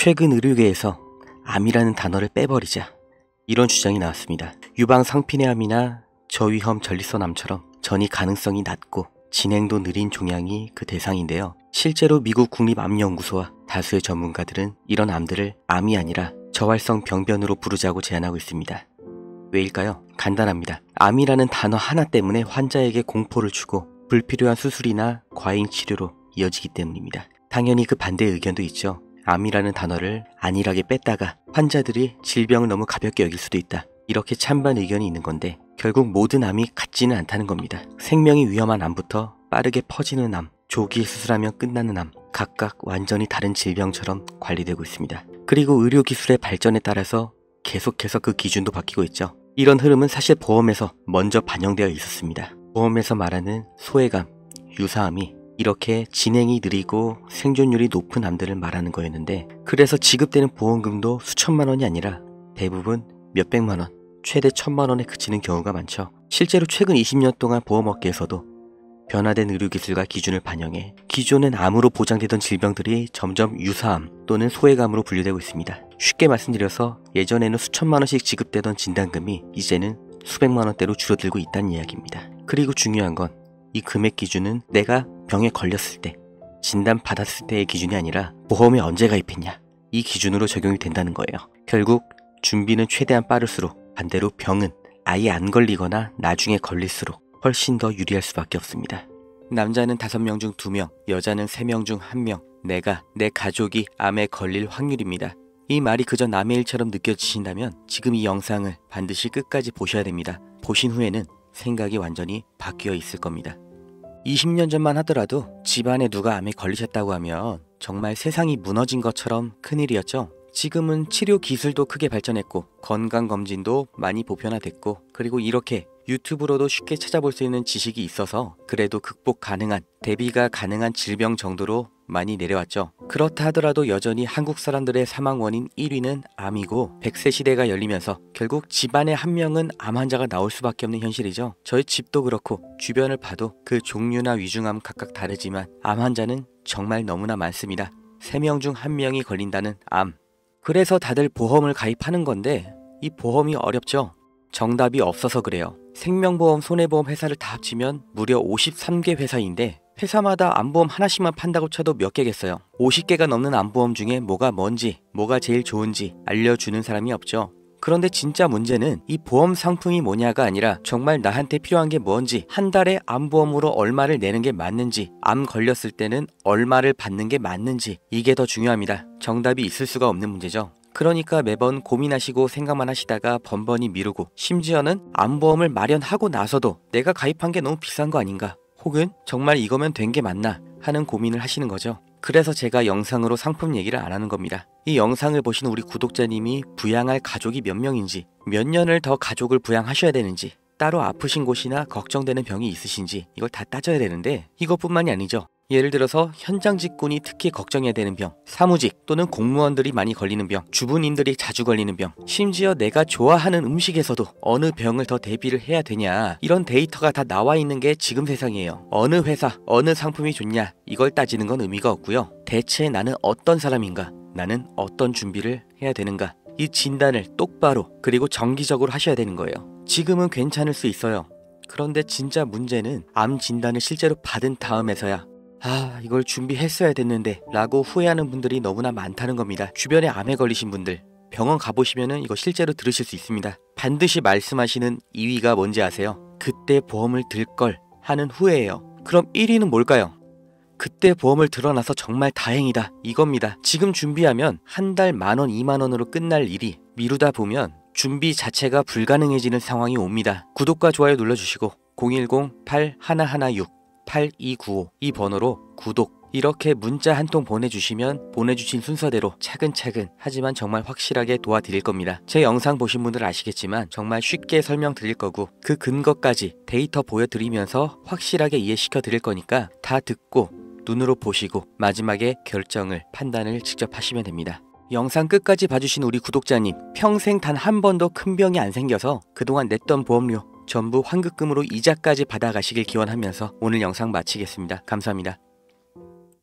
최근 의료계에서 암이라는 단어를 빼버리자, 이런 주장이 나왔습니다. 유방 상피내암이나 저위험 전립선암처럼 전이 가능성이 낮고 진행도 느린 종양이 그 대상인데요. 실제로 미국 국립암연구소와 다수의 전문가들은 이런 암들을 암이 아니라 저활성 병변으로 부르자고 제안하고 있습니다. 왜일까요? 간단합니다. 암이라는 단어 하나 때문에 환자에게 공포를 주고 불필요한 수술이나 과잉 치료로 이어지기 때문입니다. 당연히 그 반대의 의견도 있죠. 암이라는 단어를 안일하게 뺐다가 환자들이 질병을 너무 가볍게 여길 수도 있다, 이렇게 찬반 의견이 있는 건데, 결국 모든 암이 같지는 않다는 겁니다. 생명이 위험한 암부터 빠르게 퍼지는 암, 조기에 수술하면 끝나는 암, 각각 완전히 다른 질병처럼 관리되고 있습니다. 그리고 의료기술의 발전에 따라서 계속해서 그 기준도 바뀌고 있죠. 이런 흐름은 사실 보험에서 먼저 반영되어 있었습니다. 보험에서 말하는 소외감, 유사암이 이렇게 진행이 느리고 생존율이 높은 암들을 말하는 거였는데, 그래서 지급되는 보험금도 수천만 원이 아니라 대부분 몇백만 원, 최대 1000만 원에 그치는 경우가 많죠. 실제로 최근 20년 동안 보험업계에서도 변화된 의료기술과 기준을 반영해 기존엔 암으로 보장되던 질병들이 점점 유사암 또는 소외감으로 분류되고 있습니다. 쉽게 말씀드려서 예전에는 수천만 원씩 지급되던 진단금이 이제는 수백만 원대로 줄어들고 있다는 이야기입니다. 그리고 중요한 건 이 금액 기준은 내가 병에 걸렸을 때, 진단 받았을 때의 기준이 아니라 보험에 언제 가입했냐, 이 기준으로 적용이 된다는 거예요. 결국 준비는 최대한 빠를수록 반대로 병은 아예 안 걸리거나 나중에 걸릴수록 훨씬 더 유리할 수밖에 없습니다. 남자는 5명 중 2명, 여자는 3명 중 1명, 내가, 내 가족이 암에 걸릴 확률입니다. 이 말이 그저 남의 일처럼 느껴지신다면 지금 이 영상을 반드시 끝까지 보셔야 됩니다. 보신 후에는 생각이 완전히 바뀌어 있을 겁니다. 20년 전만 하더라도 집안에 누가 암에 걸리셨다고 하면 정말 세상이 무너진 것처럼 큰일이었죠. 지금은 치료 기술도 크게 발전했고 건강검진도 많이 보편화됐고, 그리고 이렇게 유튜브로도 쉽게 찾아볼 수 있는 지식이 있어서 그래도 극복 가능한, 대비가 가능한 질병 정도로 많이 내려왔죠. 그렇다 하더라도 여전히 한국 사람들의 사망 원인 1위는 암이고, 100세 시대가 열리면서 결국 집안에 한 명은 암 환자가 나올 수밖에 없는 현실이죠. 저희 집도 그렇고 주변을 봐도 그 종류나 위중암 각각 다르지만 암 환자는 정말 너무나 많습니다. 3명 중 1명이 걸린다는 암. 그래서 다들 보험을 가입하는 건데 이 보험이 어렵죠. 정답이 없어서 그래요. 생명보험, 손해보험 회사를 다 합치면 무려 53개 회사인데 회사마다 암보험 하나씩만 판다고 쳐도 몇 개겠어요. 50개가 넘는 암보험 중에 뭐가 뭔지, 뭐가 제일 좋은지 알려주는 사람이 없죠. 그런데 진짜 문제는 이 보험 상품이 뭐냐가 아니라 정말 나한테 필요한 게 뭔지, 한 달에 암보험으로 얼마를 내는 게 맞는지, 암 걸렸을 때는 얼마를 받는 게 맞는지, 이게 더 중요합니다. 정답이 있을 수가 없는 문제죠. 그러니까 매번 고민하시고 생각만 하시다가 번번이 미루고, 심지어는 암보험을 마련하고 나서도 내가 가입한 게 너무 비싼 거 아닌가, 혹은 정말 이거면 된 게 맞나 하는 고민을 하시는 거죠. 그래서 제가 영상으로 상품 얘기를 안 하는 겁니다. 이 영상을 보시는 우리 구독자님이 부양할 가족이 몇 명인지, 몇 년을 더 가족을 부양하셔야 되는지, 따로 아프신 곳이나 걱정되는 병이 있으신지 이걸 다 따져야 되는데, 이것뿐만이 아니죠. 예를 들어서 현장 직군이 특히 걱정해야 되는 병, 사무직 또는 공무원들이 많이 걸리는 병, 주부님들이 자주 걸리는 병, 심지어 내가 좋아하는 음식에서도 어느 병을 더 대비를 해야 되냐, 이런 데이터가 다 나와 있는 게 지금 세상이에요. 어느 회사, 어느 상품이 좋냐, 이걸 따지는 건 의미가 없고요. 대체 나는 어떤 사람인가, 나는 어떤 준비를 해야 되는가, 이 진단을 똑바로 그리고 정기적으로 하셔야 되는 거예요. 지금은 괜찮을 수 있어요. 그런데 진짜 문제는 암 진단을 실제로 받은 다음에서야 이걸 준비했어야 됐는데 라고 후회하는 분들이 너무나 많다는 겁니다. 주변에 암에 걸리신 분들 병원 가보시면은 이거 실제로 들으실 수 있습니다. 반드시 말씀하시는 2위가 뭔지 아세요? 그때 보험을 들 걸 하는 후회예요. 그럼 1위는 뭘까요? 그때 보험을 들어놔서 정말 다행이다, 이겁니다. 지금 준비하면 한 달 10,000원, 20,000원으로 끝날 일이 미루다 보면 준비 자체가 불가능해지는 상황이 옵니다. 구독과 좋아요 눌러주시고 010-8116 8295 이 번호로 구독, 이렇게 문자 한 통 보내주시면 보내주신 순서대로 차근차근 하지만 정말 확실하게 도와드릴 겁니다. 제 영상 보신 분들 아시겠지만 정말 쉽게 설명드릴 거고 그 근거까지 데이터 보여드리면서 확실하게 이해시켜 드릴 거니까 다 듣고 눈으로 보시고 마지막에 결정을, 판단을 직접 하시면 됩니다. 영상 끝까지 봐주신 우리 구독자님, 평생 단 한 번도 큰 병이 안 생겨서 그동안 냈던 보험료 전부 환급금으로 이자까지 받아가시길 기원하면서 오늘 영상 마치겠습니다. 감사합니다.